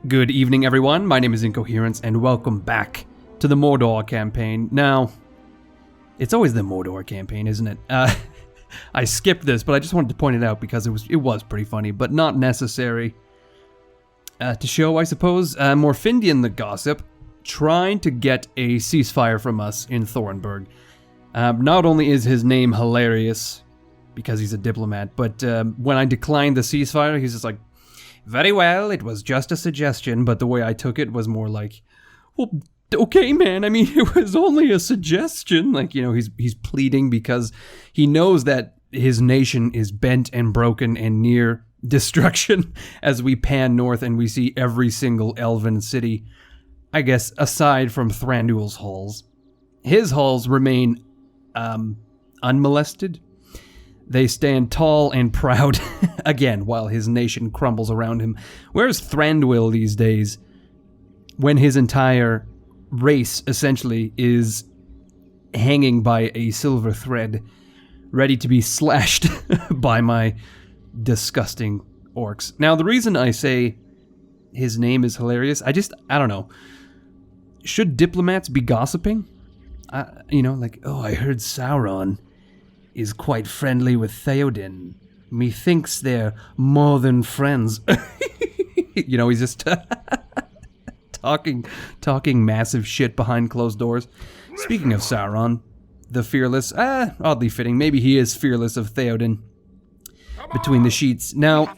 Good evening, everyone. My name is Incoherence, and welcome back to the Mordor campaign. Now, it's always the Mordor campaign, isn't it? I skipped this, but I just wanted to point it out because it was pretty funny, but not necessary to show, I suppose. Morfindian the Gossip trying to get a ceasefire from us in Thornburg. Not only is his name hilarious because he's a diplomat, but when I declined the ceasefire, he's just like, very well, it was just a suggestion, but the way I took it was more like, well, okay, man, I mean, it was only a suggestion. Like, you know, he's pleading because he knows that his nation is bent and broken and near destruction as we pan north and we see every single elven city, I guess, aside from Thranduil's halls. His halls remain unmolested. They stand tall and proud, again, while his nation crumbles around him. Where's Thranduil these days, when his entire race, essentially, is hanging by a silver thread, ready to be slashed by my disgusting orcs? Now, the reason I say his name is hilarious, I don't know. Should diplomats be gossiping? You know, like, oh, I heard Sauron is quite friendly with Theoden. Methinks they're more than friends. You know, he's just talking massive shit behind closed doors. Speaking of Sauron, the fearless, oddly fitting, maybe he is fearless of Theoden between the sheets. Now,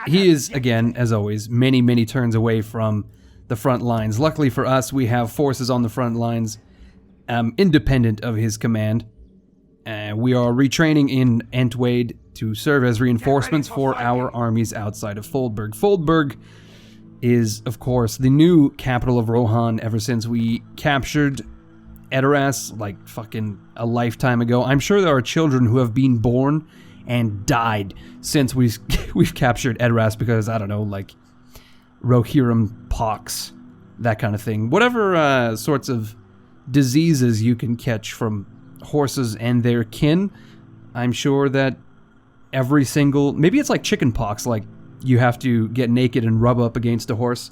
he is, again, as always, many, many turns away from the front lines. Luckily for us, we have forces on the front lines, independent of his command. We are retraining in Entwade to serve as reinforcements for our armies outside of Foldburg. Foldburg is, of course, the new capital of Rohan ever since we captured Edoras, like fucking a lifetime ago. I'm sure there are children who have been born and died since we've captured Edoras because, I don't know, like Rohirrim pox, that kind of thing. Whatever sorts of diseases you can catch from horses and their kin, I'm sure that every single, maybe it's like chicken pox, like you have to get naked and rub up against a horse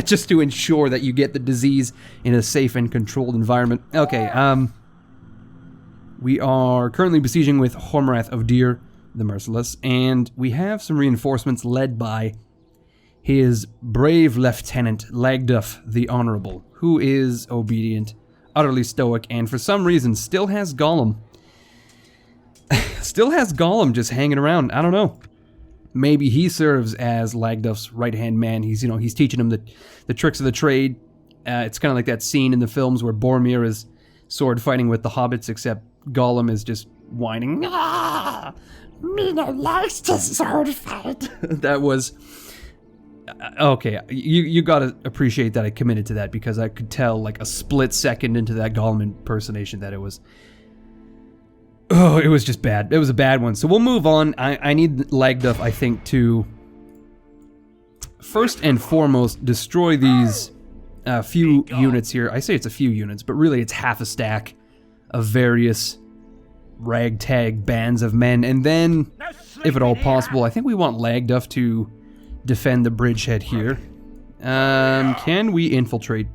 just to ensure that you get the disease in a safe and controlled environment. Okay, we are currently besieging with Hormrath of Deer, the Merciless, and we have some reinforcements led by his brave lieutenant, Lagduff the Honorable, who is obedient, utterly stoic, and for some reason still has Gollum. Still has Gollum just hanging around. I don't know. Maybe he serves as Lagduff's right-hand man. He's teaching him the tricks of the trade. It's kind of like that scene in the films where Boromir is sword fighting with the hobbits, except Gollum is just whining. Ah, me no likes to sword fight. That was... Okay, you gotta appreciate that I committed to that because I could tell like a split second into that Gollum impersonation that it was... Oh, it was just bad. It was a bad one. So we'll move on. I need Lagduff, I think, to first and foremost destroy these few units here. I say it's a few units, but really it's half a stack of various ragtag bands of men. And then, if at all possible, I think we want Lagduff to defend the bridgehead here. Can we infiltrate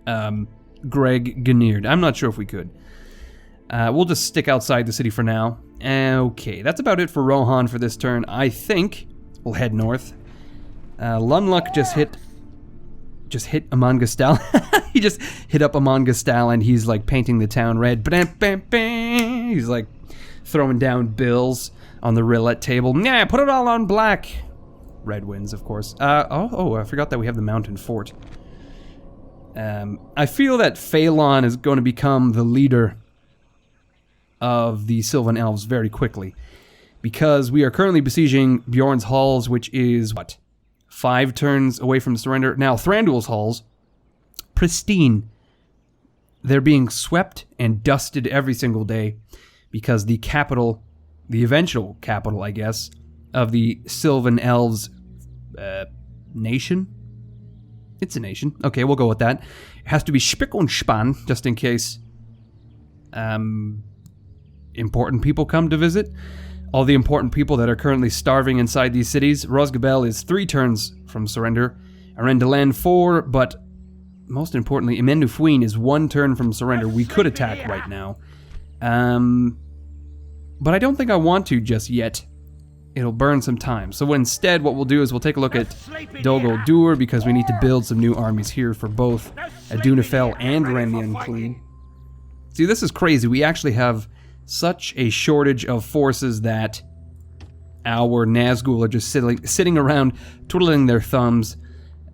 Greg Ganneard? I'm not sure if we could. We'll just stick outside the city for now. Okay, that's about it for Rohan for this turn. I think we'll head north. Lunluck just hit Amon Gastal. He just hit up Amon Gastal and he's like painting the town red. He's like throwing down bills on the roulette table. Yeah, put it all on black. Red wins, of course. I forgot that we have the mountain fort. I feel that Phalon is going to become the leader of the Sylvan Elves very quickly, because we are currently besieging Bjorn's Halls, which is, 5 turns away from surrender. Now, Thranduil's Halls, pristine. They're being swept and dusted every single day, because the capital, the eventual capital, I guess, of the Sylvan Elves nation? It's a nation. Okay, we'll go with that. It has to be spick und span, just in case important people come to visit. all the important people that are currently starving inside these cities. Rosgabel is 3 turns from surrender. Arendalan 4, but most importantly, Emendufuin is 1 turn from surrender. We could attack right now. But I don't think I want to just yet. It'll burn some time. So instead, what we'll do is we'll take a look at Dol Guldur, because we need to build some new armies here for both Adunafel and Ren the Unclean. See, this is crazy. We actually have such a shortage of forces that our Nazgul are just sitting around twiddling their thumbs.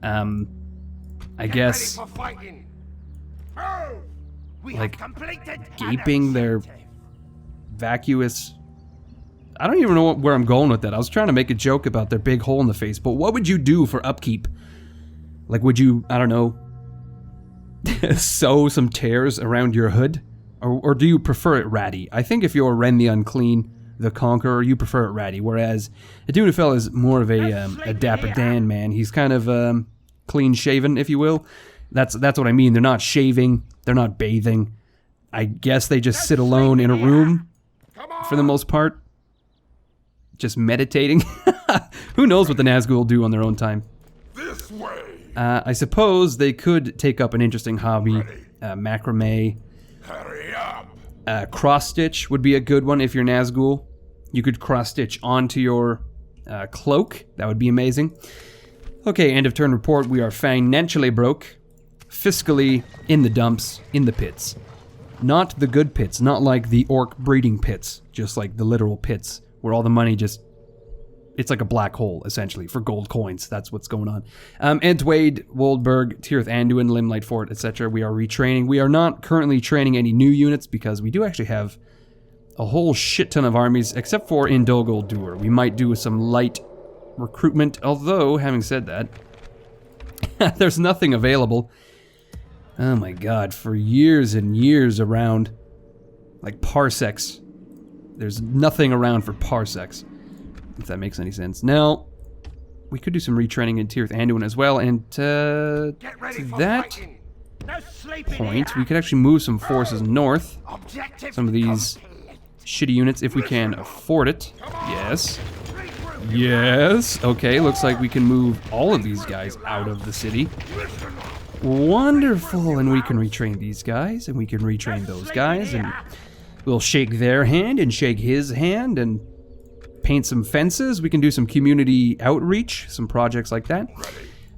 I guess, like, gaping their vacuous... I don't even know where I'm going with that. I was trying to make a joke about their big hole in the face, but what would you do for upkeep? Like, would you, I don't know, sew some tears around your hood? Or do you prefer it ratty? I think if you're Ren the Unclean, the Conqueror, you prefer it ratty, whereas Adunafel is more of a Dapper Dan man. He's kind of clean-shaven, if you will. That's what I mean. They're not shaving. They're not bathing. I guess they just sit alone in a room for the most part. Just meditating. Who knows what the Nazgul will do on their own time. This way. I suppose they could take up an interesting hobby. Macrame. Hurry up. Cross-stitch would be a good one if you're Nazgul. You could cross-stitch onto your cloak. That would be amazing. Okay, end of turn report. We are financially broke. Fiscally in the dumps, in the pits. Not the good pits, not like the orc breeding pits, just like the literal pits, where all the money just... It's like a black hole, essentially, for gold coins. That's what's going on. Entwade, Woldberg, Tirith Anduin, Limelight Fort, etc. We are retraining. We are not currently training any new units because we do actually have a whole shit ton of armies, except for in Dol Guldur. We might do some light recruitment, although, having said that, there's nothing available. Oh my god, for years and years around, like parsecs, there's nothing around for parsecs, if that makes any sense. Now, we could do some retraining in Tirith Anduin as well, and to that point, we could actually move some forces north. Some of these shitty units, if we can afford it. Yes. Yes. Okay, looks like we can move all of these guys out of the city. Wonderful, and we can retrain these guys, and we can retrain those guys, and we'll shake their hand and shake his hand and paint some fences. We can do some community outreach, some projects like that.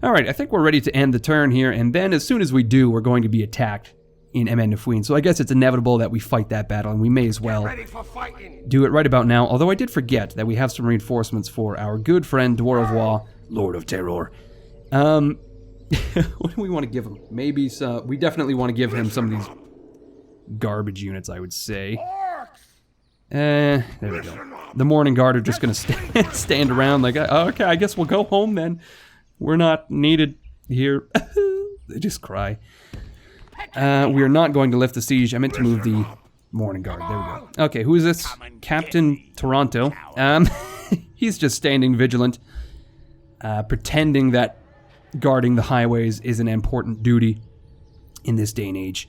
Alright, I think we're ready to end the turn here, and then as soon as we do, we're going to be attacked in Emendufuin. So I guess it's inevitable that we fight that battle, and we may as well do it right about now, although I did forget that we have some reinforcements for our good friend Dwaravois, Lord of Terror. What do we want to give him? Maybe some... We definitely want to give him some of these garbage units, I would say. There we go. The Morning Guard are just going to stand around like, okay, I guess we'll go home then. We're not needed here. They just cry. We are not going to lift the siege. I meant to move the Morning Guard. There we go. Okay, who is this? Captain Toronto. He's just standing vigilant, pretending that guarding the highways is an important duty in this day and age.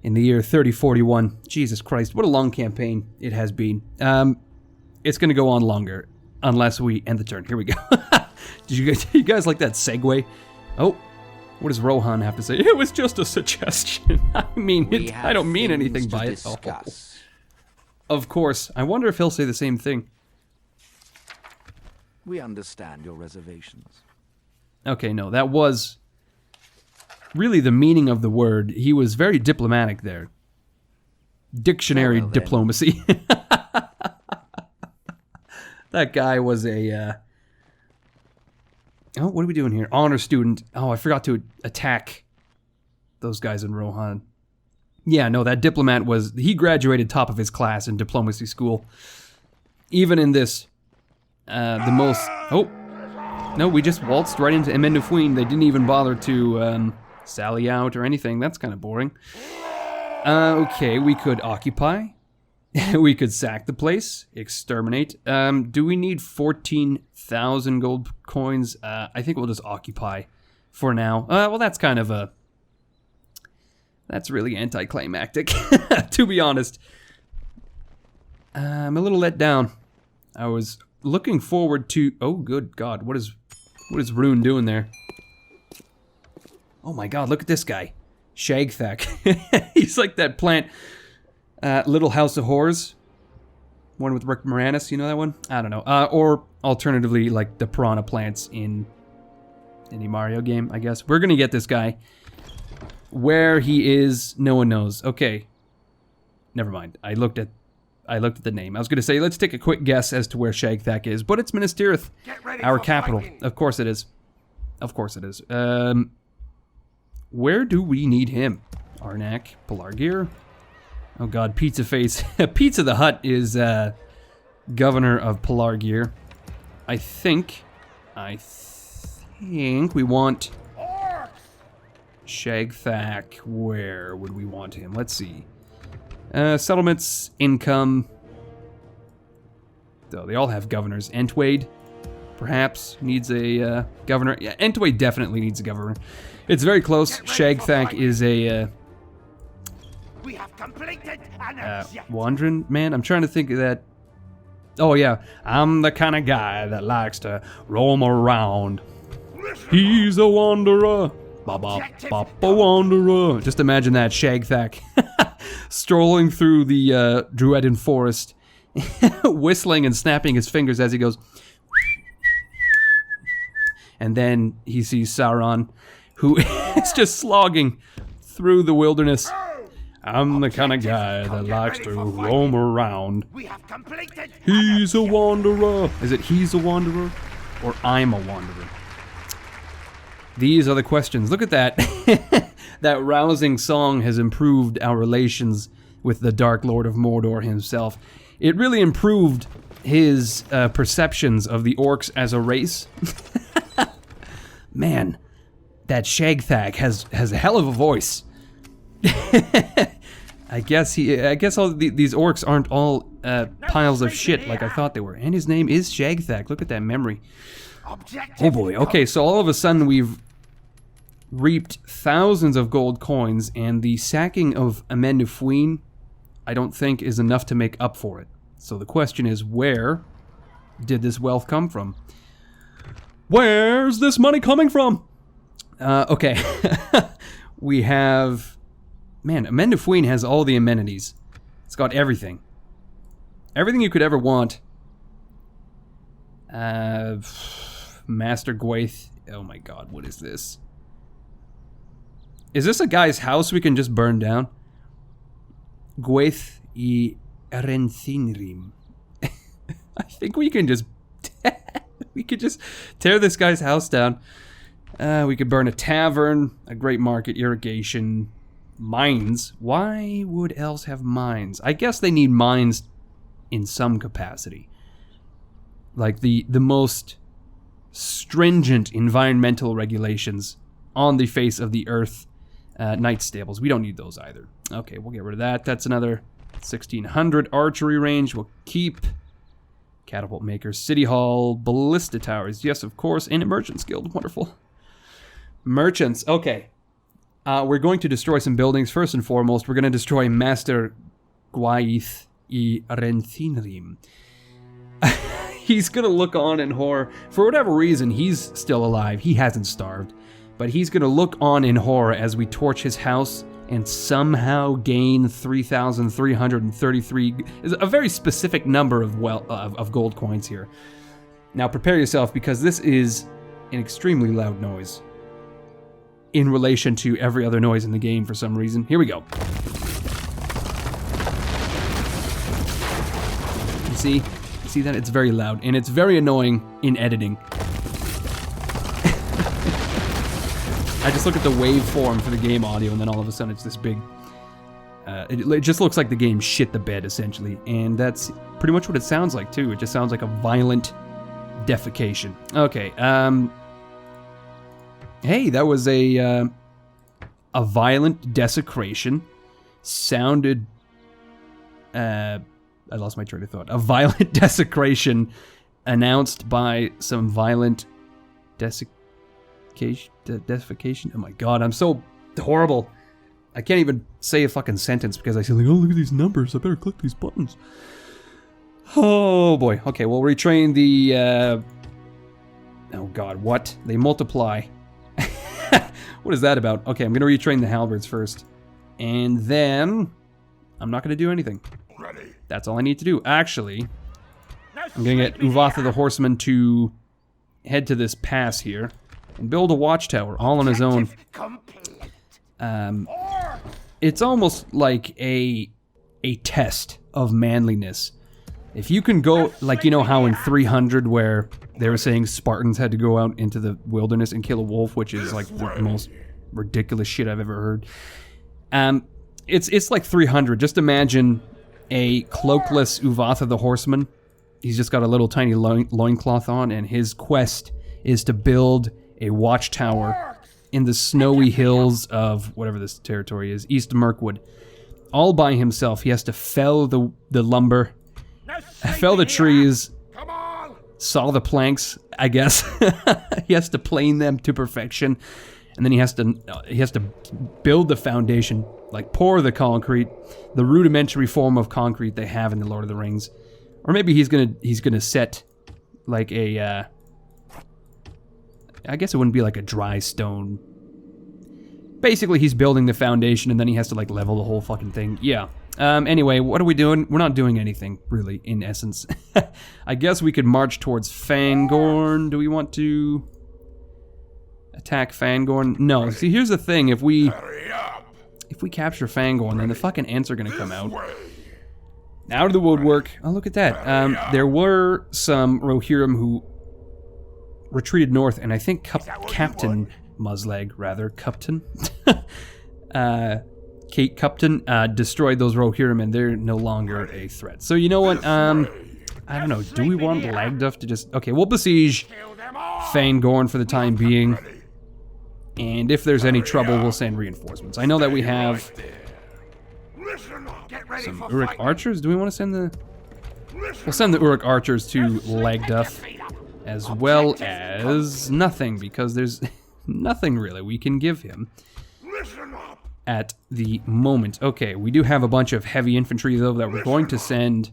In the year 3041, Jesus Christ, what a long campaign it has been. It's going to go on longer, unless we end the turn. Here we go. Did you guys like that segue? Oh, what does Rohan have to say? It was just a suggestion. I mean, I don't mean anything by it. Oh. Of course. I wonder if he'll say the same thing. We understand your reservations. Okay, no, that was really the meaning of the word. He was very diplomatic there. Dictionary diplomacy. That guy was a... Oh, what are we doing here? Honor student. Oh, I forgot to attack those guys in Rohan. Yeah, no, that diplomat was... He graduated top of his class in diplomacy school. Even in this, the most... Oh, no, we just waltzed right into Emendufuin. They didn't even bother to sally out or anything. That's kind of boring. Okay, we could occupy. We could sack the place. Exterminate. Do we need 14,000 gold coins? I think we'll just occupy for now. Well, that's kind of a... That's really anticlimactic, to be honest. I'm a little let down. I was looking forward to... Oh, good God. What is Rune doing there? Oh my God, look at this guy. Shagthak. He's like that plant. Little House of Horrors. One with Rick Moranis, you know that one? I don't know. Or alternatively, like the piranha plants in any Mario game, I guess. We're gonna get this guy. Where he is, no one knows. Okay. Never mind. I looked at the name. I was gonna say, let's take a quick guess as to where Shagthak is, but it's Minas Tirith, our capital. Fighting. Of course it is. Of course it is. Where do we need him? Arnak, Pelargir. Oh God, Pizza Face. Pizza the Hut is governor of Pelargir. I think we want Shagthak. Where would we want him? Let's see. Settlements, income. Though they all have governors. Entwade, perhaps, needs a governor. Yeah, Entwade definitely needs a governor. It's very close. Shagthak is a We have completed an objective. wandering man. I'm trying to think of that. Oh yeah, I'm the kind of guy that likes to roam around. He's a wanderer. Ba-ba, wanderer. Just imagine that, Shagthak. Strolling through the Druidin forest, whistling and snapping his fingers as he goes. And then he sees Sauron, who is just slogging through the wilderness. I'm the kind of guy that likes to roam around. We have completed. He's a wanderer. Is it he's a wanderer? Or I'm a wanderer? These are the questions. Look at that. That rousing song has improved our relations with the Dark Lord of Mordor himself. It really improved his perceptions of the orcs as a race. Man, that Shagthak has a hell of a voice. I guess all these orcs aren't all piles of shit like I thought they were. And his name is Shagthak. Look at that memory. Objective Oh boy. Okay, so all of a sudden we've reaped thousands of gold coins, and the sacking of Amenufuin, I don't think, is enough to make up for it. So the question is, where did this wealth come from? Where's this money coming from? Okay. We have... Man, Amenufuin has all the amenities. It's got everything. Everything you could ever want. Master Gwaith. Oh my God, what is this? Is this a guy's house we can just burn down? Gwaith I Erenthinrim. I think we can just... we could just tear this guy's house down. We could burn a tavern, a great market, irrigation, mines. Why would elves have mines? I guess they need mines in some capacity. Like the most stringent environmental regulations on the face of the earth. Night stables. We don't need those either. Okay, we'll get rid of that. That's another 1600 archery range. We'll keep catapult makers, city hall, ballista towers. Yes, of course, and a merchant's guild. Wonderful. Merchants. Okay. We're going to destroy some buildings. First and foremost, we're going to destroy Master Gwaith I Renthinrim. He's going to look on in horror. For whatever reason, he's still alive. He hasn't starved. But he's going to look on in horror as we torch his house and somehow gain 3,333. Is a very specific number of gold coins here. Now prepare yourself, because this is an extremely loud noise in relation to every other noise in the game for some reason. Here we go. You see that? It's very loud, and it's very annoying in editing. I just look at the waveform for the game audio, and then all of a sudden it's this big... it just looks like the game shit the bed, essentially. And that's pretty much what it sounds like, too. It just sounds like a violent defecation. Okay, hey, that was a violent desecration. Sounded... I lost my train of thought. A violent desecration announced by some violent defecation. Oh my God, I'm so horrible. I can't even say a fucking sentence because I say, like, oh, look at these numbers. I better click these buttons. Oh boy. Okay, we'll retrain the oh god, what? They multiply. What is that about? Okay, I'm gonna retrain the halberds first. And then I'm not gonna do anything. That's all I need to do. Actually, I'm gonna get Uvatha the Horseman to head to this pass here and build a watchtower all on his own. It's almost like a test of manliness. If you can go, like, you know how in 300 where they were saying Spartans had to go out into the wilderness and kill a wolf, which is like the most ridiculous shit I've ever heard. It's like 300. Just imagine a cloakless Uvatha the Horseman. He's just got a little tiny loincloth on, and his quest is to build a watchtower in the snowy hills of whatever this territory is, East Mirkwood. All by himself. He has to fell the lumber, fell the trees, saw the planks, I guess. He has to plane them to perfection, and then he has to build the foundation, like pour the concrete, the rudimentary form of concrete they have in the Lord of the Rings. Or maybe he's gonna set like a I guess it wouldn't be like a dry stone. Basically, he's building the foundation, and then he has to like level the whole fucking thing. Yeah. Anyway, what are we doing? We're not doing anything, really, in essence. I guess we could march towards Fangorn. Do we want to attack Fangorn? No. See, here's the thing. If we capture Fangorn, then the fucking Ents are gonna come out. Out of the woodwork. Oh, look at that. There were some Rohirrim who retreated north, and I think Captain Musleg, rather, Cupton. Kate Cupton destroyed those Rohirrim, and they're no longer a threat. So you know what? I don't know. Do we want Lagduff to just... Okay, we'll besiege Fangorn for the time being. And if there's any trouble, we'll send reinforcements. I know that we have some Uruk archers. Do we want to send the... We'll send the Uruk archers to Lagduff, as well as nothing, because there's nothing really we can give him at the moment. Okay, we do have a bunch of heavy infantry, though, that we're going to send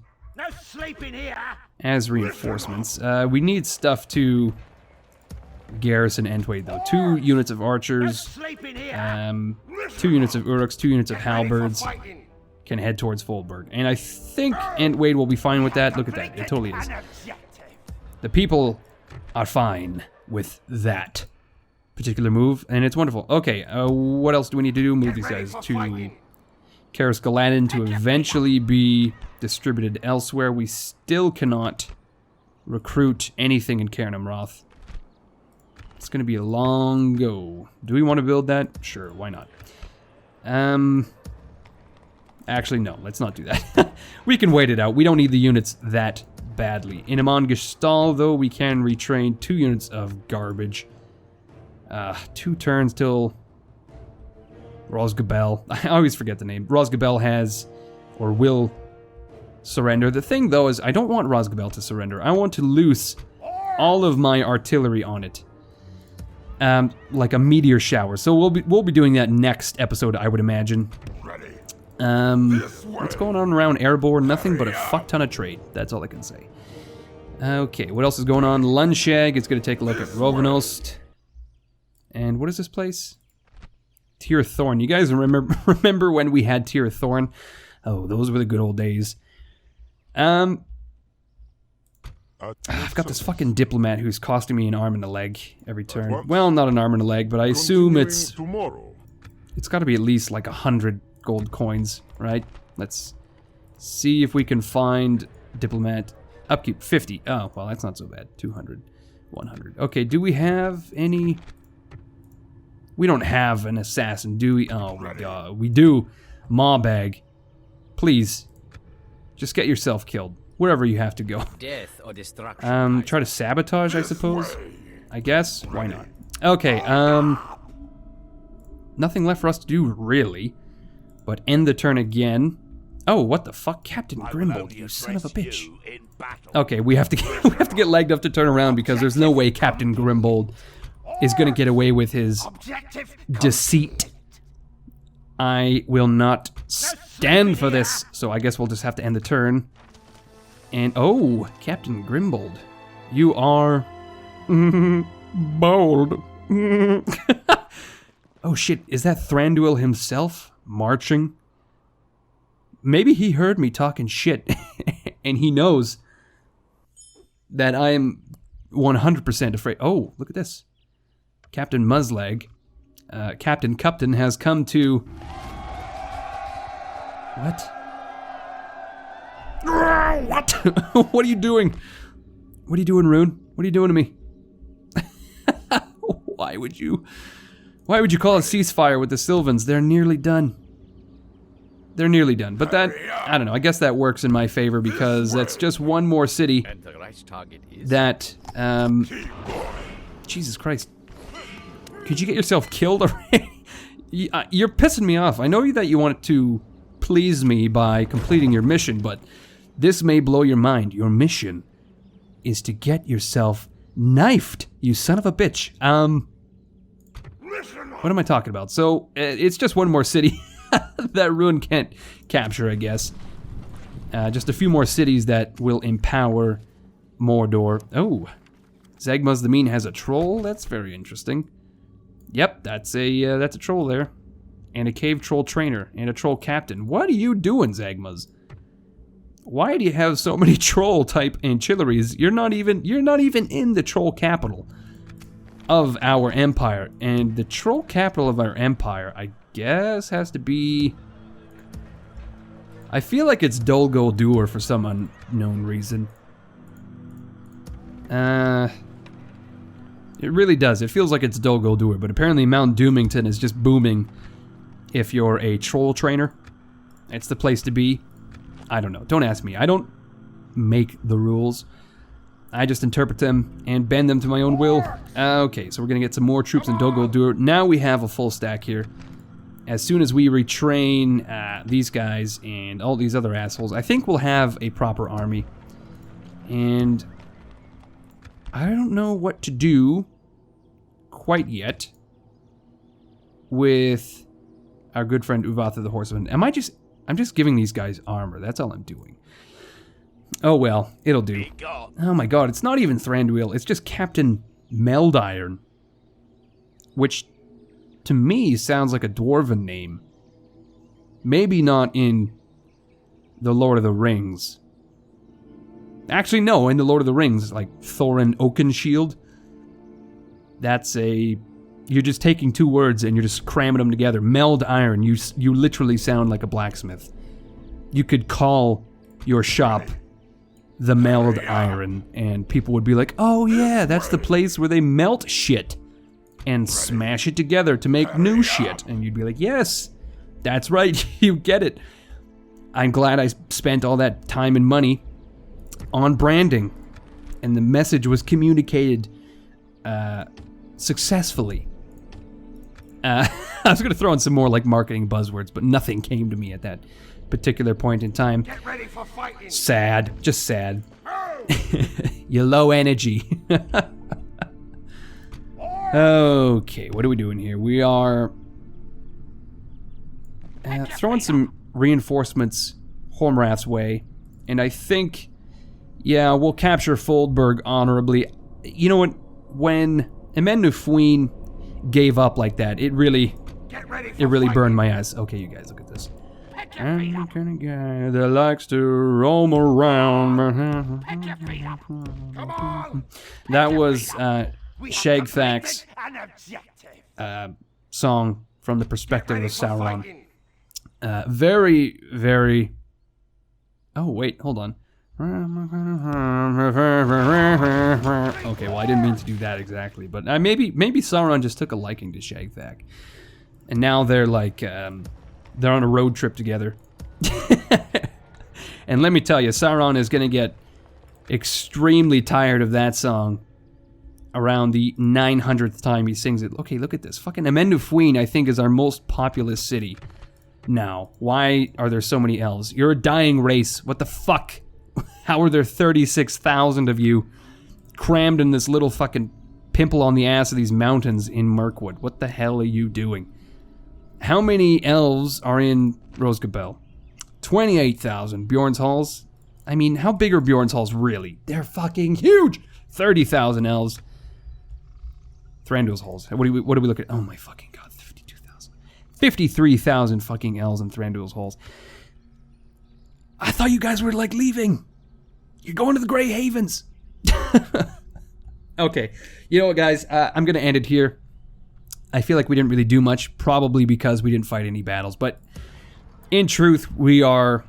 as reinforcements. We need stuff to garrison Entwade, though. 2 units of archers, 2 units of Uruks, 2 units of halberds can head towards Foldburg. And I think Entwade will be fine with that. Look at that. It totally is. The people are fine with that particular move, and it's wonderful. Okay, what else do we need to do? Move these guys to Karis Galadin to eventually be distributed elsewhere. We still cannot recruit anything in Cairn Amroth. It's going to be a long go. Do we want to build that? Sure, why not? Actually, no, let's not do that. We can wait it out. We don't need the units that badly. In Amon Gestalt, though, we can retrain 2 units of garbage. 2 turns till Rosgabel. I always forget the name. Rosgabel has, or will, surrender. The thing, though, is I don't want Rosgabel to surrender. I want to loose all of my artillery on it. Like a meteor shower. So we'll be doing that next episode, I would imagine. What's going on around Erebor? Nothing but a fuck ton of trade. That's all I can say. Okay, what else is going on? Lunshag is going to take a look at Rovanost. And what is this place? Tir Thorn. You guys remember when we had Tir Thorn? Oh, those were the good old days. I've got this fucking diplomat who's costing me an arm and a leg every turn. Well, not an arm and a leg, but I assume it's got to be at least like 100 gold coins, right? Let's see if we can find diplomat. Upkeep 50. Oh, well, that's not so bad. 200, 100. Okay, do we have any? We don't have an assassin, do we? Oh, we do. Mawbag, please, just get yourself killed wherever you have to go. Death or destruction. Try to sabotage, I suppose. I guess. Why not? Okay. Nothing left for us to do really, but end the turn again. Oh, what the fuck, Captain Grimbold, you son of a bitch. Okay, we have to get Lagduff to turn around because there's no way Captain Grimbold is going to get away with his deceit. I will not stand for this, so I guess we'll just have to end the turn. And, oh, Captain Grimbold. You are... bold. Oh shit, is that Thranduil himself marching? Maybe he heard me talking shit, and he knows that I am 100% afraid. Oh, look at this. Captain Muzzleg, Captain Cupton has come to... What? What? What are you doing? What are you doing, Rune? What are you doing to me? Why would you call a ceasefire with the Sylvans? They're nearly done. They're nearly done. But that, I don't know, I guess that works in my favor because that's just one more city that, Jesus Christ. Could you get yourself killed already? You're pissing me off. I know that you wanted to please me by completing your mission, but this may blow your mind. Your mission is to get yourself knifed, you son of a bitch. What am I talking about? So, it's just one more city that Ruin can't capture, I guess. Just a few more cities that will empower Mordor. Oh, Zegmaz the Mean has a troll? That's very interesting. Yep, that's a troll there. And a cave troll trainer, and a troll captain. What are you doing, Zegmaz? Why do you have so many troll type ancillaries? You're not even in the troll capital of our empire. And the troll capital of our empire, I guess, has to be... I feel like it's Dol Guldur for some unknown reason. It really does. It feels like it's Dol Guldur, but apparently Mount Doomington is just booming if you're a troll trainer. It's the place to be. I don't know. Don't ask me. I don't make the rules. I just interpret them and bend them to my own will. Okay, so we're gonna get some more troops in Dol Guldur. Now we have a full stack here. As soon as we retrain these guys and all these other assholes, I think we'll have a proper army. And I don't know what to do quite yet with our good friend Uvatha the Horseman. I'm just giving these guys armor. That's all I'm doing. Oh well, it'll do. Oh my god, it's not even Thranduil. It's just Captain Meldiron, which to me sounds like a dwarven name. Maybe not in the Lord of the Rings. Actually, no, in the Lord of the Rings, like Thorin Oakenshield. That's a... You're just taking two words and you're just cramming them together. Meld iron. You literally sound like a blacksmith. You could call your shop the Meld Iron, and people would be like, oh yeah, that's the place where they melt shit and smash it together to make new shit. And you'd be like, yes, that's right, you get it. I'm glad I spent all that time and money on branding, and the message was communicated successfully. I was going to throw in some more like marketing buzzwords, but nothing came to me at that particular point in time. Get ready for fighting. Sad, just sad. You're low energy. Okay, what are we doing here? We are throwing some reinforcements Hormrath's way, and I think, yeah, we'll capture Foldberg honorably. You know what? When Emennufuin gave up like that, it really burned my eyes. Okay, you guys, look at this. I'm the kind of guy that likes to roam around. That was Shagthak's song from the perspective of Sauron. Very, very... Oh, wait, hold on. Okay, well, I didn't mean to do that exactly, but maybe Sauron just took a liking to Shagthak. And now they're like... they're on a road trip together. And let me tell you, Sauron is going to get extremely tired of that song around the 900th time he sings it. Okay, look at this. Fucking Emennufuin, I think, is our most populous city now. Why are there so many elves? You're a dying race. What the fuck? How are there 36,000 of you crammed in this little fucking pimple on the ass of these mountains in Mirkwood? What the hell are you doing? How many elves are in Rosgabel? 28,000. Bjorn's Halls? I mean, how big are Bjorn's halls really? They're fucking huge! 30,000 elves. Thranduil's halls. What do we look at? Oh my fucking god, 52,000. 53,000 fucking elves in Thranduil's halls. I thought you guys were like leaving. You're going to the Grey Havens. Okay, you know what, guys? I'm gonna end it here. I feel like we didn't really do much, probably because we didn't fight any battles, but in truth, we are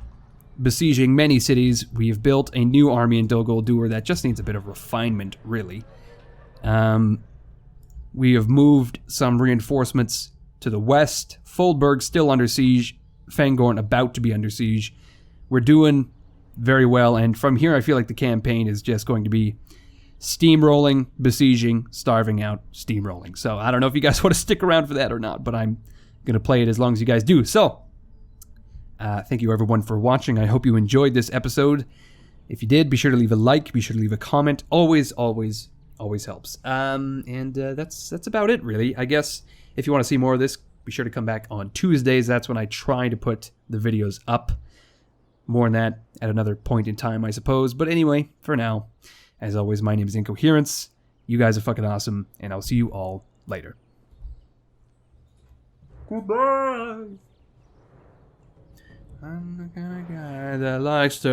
besieging many cities. We have built a new army in Dol Guldur that just needs a bit of refinement, really. We have moved some reinforcements to the west. Foldberg still under siege. Fangorn about to be under siege. We're doing very well, and from here I feel like the campaign is just going to be steamrolling, besieging, starving out, steamrolling. So I don't know if you guys want to stick around for that or not, but I'm going to play it as long as you guys do. So, thank you everyone for watching. I hope you enjoyed this episode. If you did, be sure to leave a like, be sure to leave a comment. Always helps. That's about it, really. I guess if you want to see more of this, be sure to come back on Tuesdays. That's when I try to put the videos up. More on that at another point in time, I suppose. But anyway, for now, as always, my name is Incoherence. You guys are fucking awesome, and I'll see you all later. Goodbye! I'm the kind of guy that likes to...